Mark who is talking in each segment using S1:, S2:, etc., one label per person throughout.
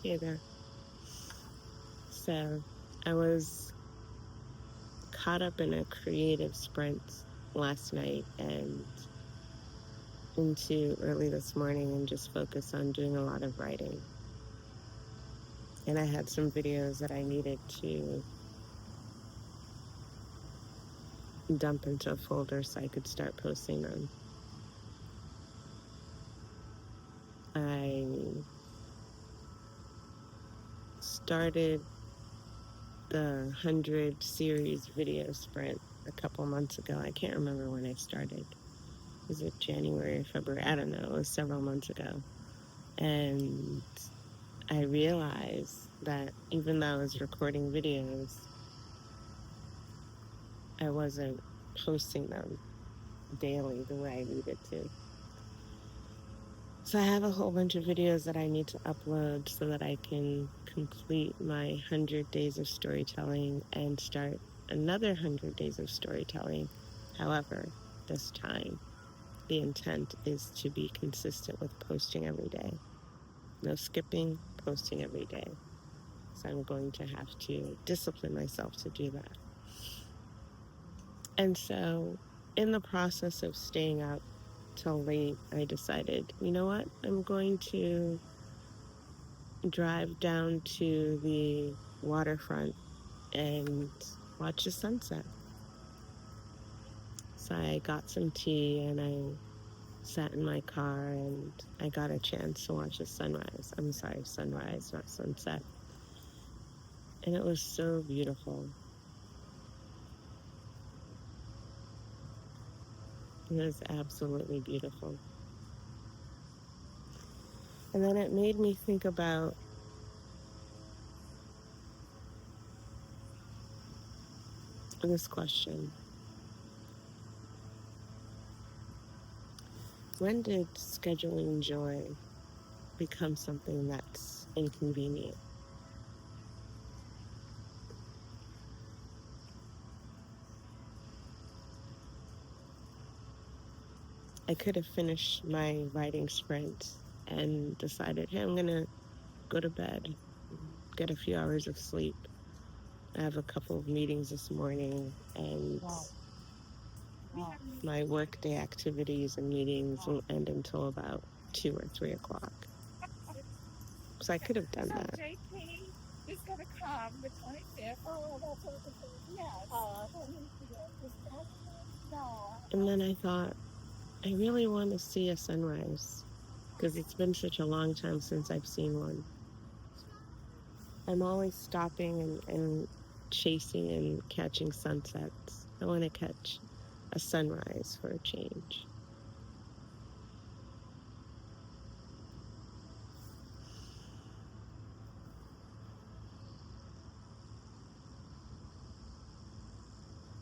S1: Hey there. So I was caught up in a creative sprint last night and into early this morning and just focused on doing a lot of writing. And I had some videos that I needed to dump into a folder so I could start posting them. I started the 100 series video sprint a couple months ago. I can't remember when I started. Was it January or February? I don't know. It was several months ago. And I realized that even though I was recording videos, I wasn't posting them daily the way I needed to. So I have a whole bunch of videos that I need to upload so that I can complete my 100 days of storytelling and start another 100 days of storytelling. However, this time, the intent is to be consistent with posting every day. No skipping, posting every day. So I'm going to have to discipline myself to do that. And so in the process of staying up till late, I decided, you know what? I'm going to drive down to the waterfront and watch the sunset. So I got some tea and I sat in my car and I got a chance to watch the sunrise. I'm sorry, sunrise, not sunset. And it was so beautiful. It was absolutely beautiful. And then it made me think about this question. When did scheduling joy become something that's inconvenient? I could have finished my writing sprint and decided, hey, I'm going to go to bed, get a few hours of sleep. I have a couple of meetings this morning, and my workday activities and meetings will end until about 2 or 3 o'clock. So I could have done that.
S2: JP is going to come the 25th. Oh, that's wonderful. Yes.
S1: And then I thought, I really want to see a sunrise because it's been such a long time since I've seen one. I'm always stopping and chasing and catching sunsets. I want to catch a sunrise for a change.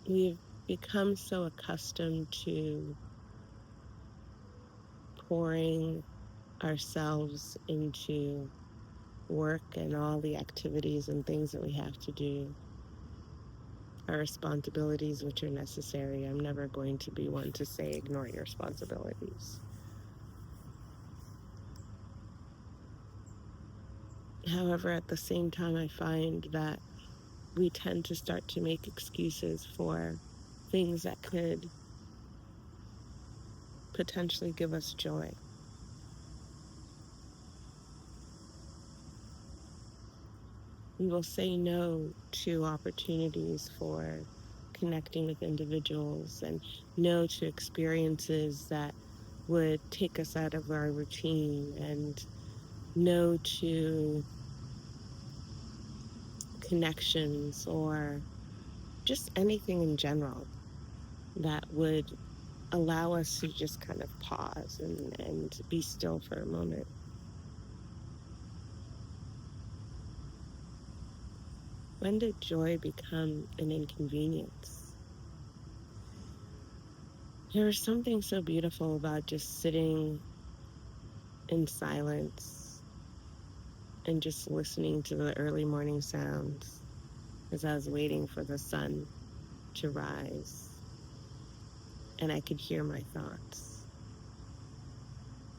S1: We've become so accustomed to pouring ourselves into work and all the activities and things that we have to do, our responsibilities, which are necessary. I'm never going to be one to say ignore your responsibilities. However, at the same time, I find that we tend to start to make excuses for things that could potentially give us joy. We will say no to opportunities for connecting with individuals and no to experiences that would take us out of our routine and no to connections or just anything in general that would allow us to just kind of pause and be still for a moment. When did joy become an inconvenience? There was something so beautiful about just sitting in silence and just listening to the early morning sounds as I was waiting for the sun to rise and I could hear my thoughts.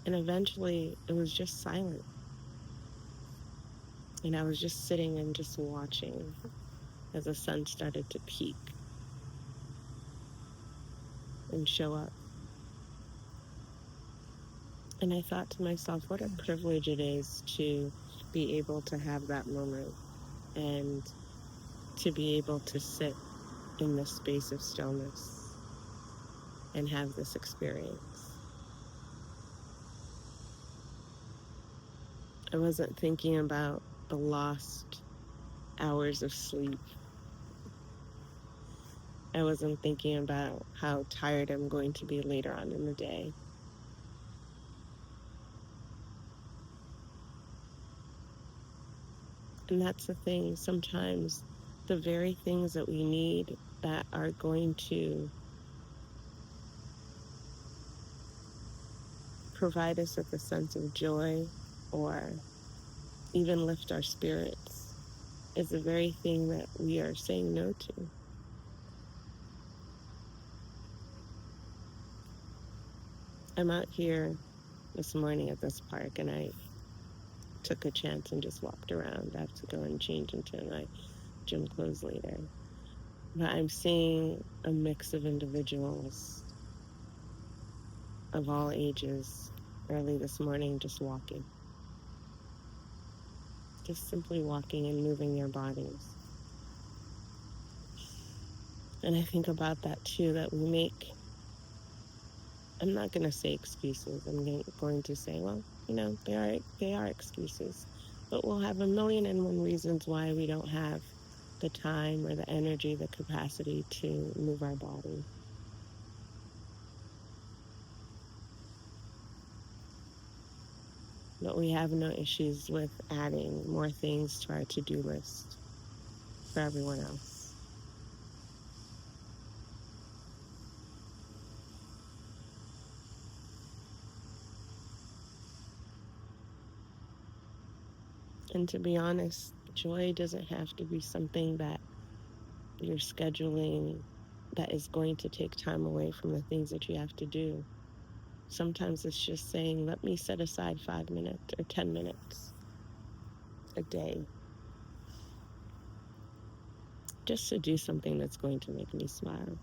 S1: And eventually it was just silent. And I was just sitting and just watching as the sun started to peak and show up. And I thought to myself, what a privilege it is to be able to have that moment and to be able to sit in this space of stillness and have this experience. I wasn't thinking about the lost hours of sleep. I wasn't thinking about how tired I'm going to be later on in the day. And that's the thing. Sometimes the very things that we need that are going to provide us with a sense of joy or even lift our spirits is the very thing that we are saying no to. I'm out here this morning at this park and I took a chance and just walked around. I have to go and change into my gym clothes later. But I'm seeing a mix of individuals of all ages early this morning just walking, just simply walking and moving their bodies. And I think about that too, that we make, I'm not going to say excuses. I'm going to say, well, they are excuses, but we'll have a million and one reasons why we don't have the time or the energy, the capacity to move our body. But we have no issues with adding more things to our to-do list for everyone else. And to be honest, joy doesn't have to be something that you're scheduling that is going to take time away from the things that you have to do. Sometimes it's just saying, let me set aside 5 minutes or 10 minutes a day just to do something that's going to make me smile.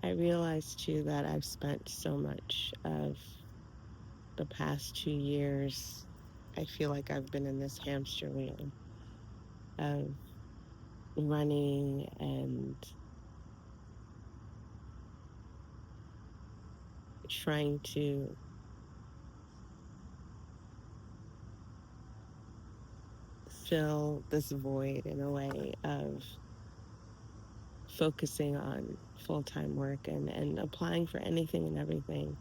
S1: I realize too that I've spent so much of the past 2 years, I feel like I've been in this hamster wheel of running and trying to fill this void in a way of focusing on full-time work and applying for anything and everything.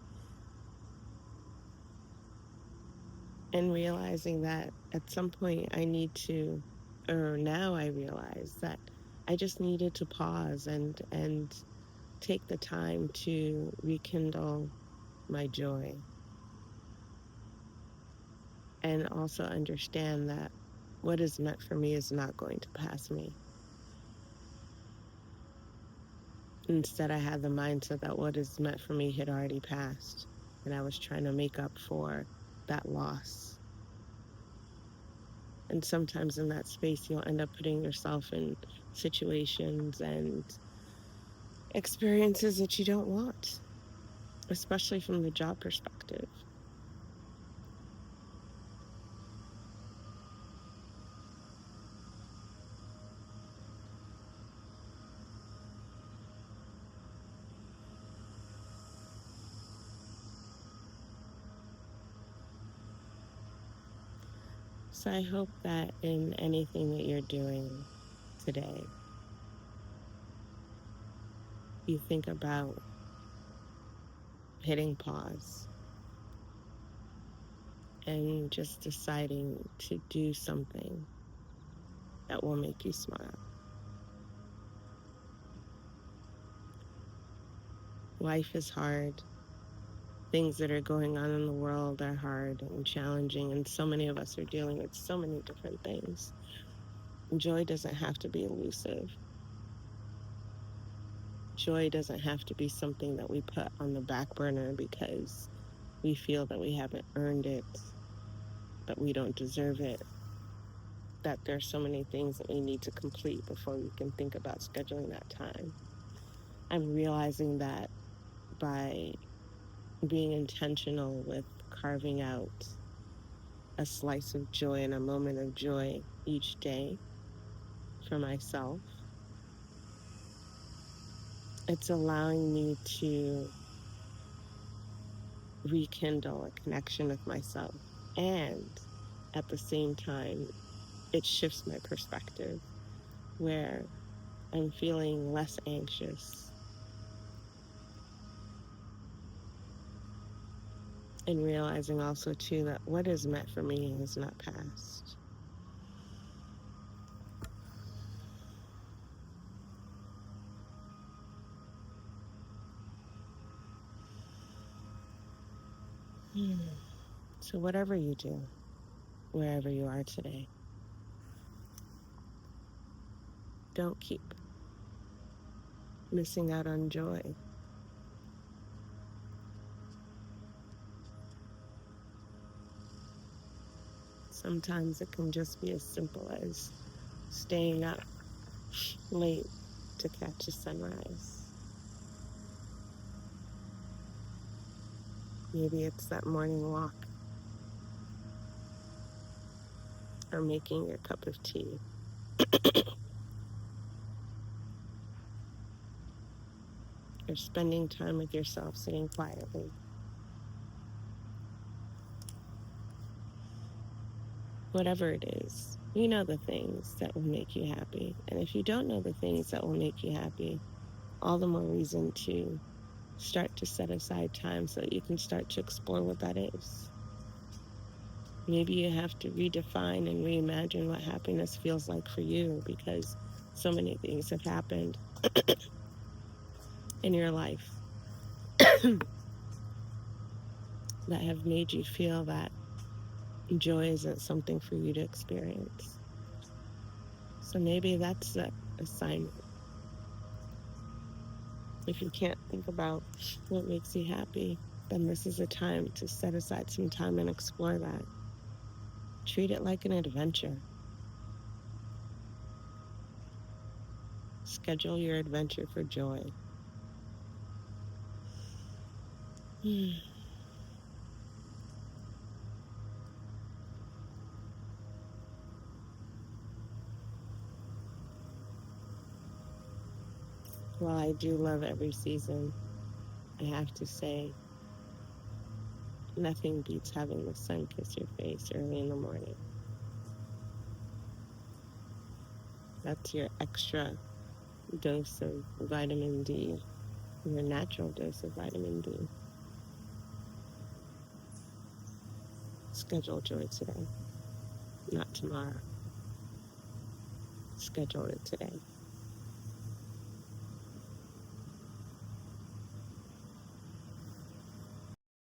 S1: And realizing that at some point I need to, or now I realize that I just needed to pause and take the time to rekindle my joy. And also understand that what is meant for me is not going to pass me. Instead, I had the mindset that what is meant for me had already passed, and I was trying to make up for that loss. And sometimes in that space, you'll end up putting yourself in situations and experiences that you don't want, especially from the job perspective. So I hope that in anything that you're doing today, you think about hitting pause and just deciding to do something that will make you smile. Life is hard. Things that are going on in the world are hard and challenging, and so many of us are dealing with so many different things. joy doesn't have to be elusive. Joy doesn't have to be something that we put on the back burner because we feel that we haven't earned it, that we don't deserve it, that there's so many things that we need to complete before we can think about scheduling that time. I'm realizing that by being intentional with carving out a slice of joy and a moment of joy each day for myself, it's allowing me to rekindle a connection with myself. And at the same time, it shifts my perspective where I'm feeling less anxious and realizing also too that what is meant for me is not past. So whatever you do, wherever you are today, don't keep missing out on joy. Sometimes it can just be as simple as staying up late to catch a sunrise. Maybe it's that morning walk or making your cup of tea. Or spending time with yourself sitting quietly. Whatever it is, you know the things that will make you happy. And if you don't know the things that will make you happy, all the more reason to start to set aside time so that you can start to explore what that is. Maybe you have to redefine and reimagine what happiness feels like for you because so many things have happened in your life that have made you feel that joy isn't something for you to experience. So maybe that's the assignment. If you can't think about what makes you happy, then this is a time to set aside some time and explore that. Treat it like an adventure. Schedule your adventure for joy. While I do love every season, I have to say, nothing beats having the sun kiss your face early in the morning. That's your extra dose of vitamin D, your natural dose of vitamin D. Schedule joy today, not tomorrow. Schedule it today.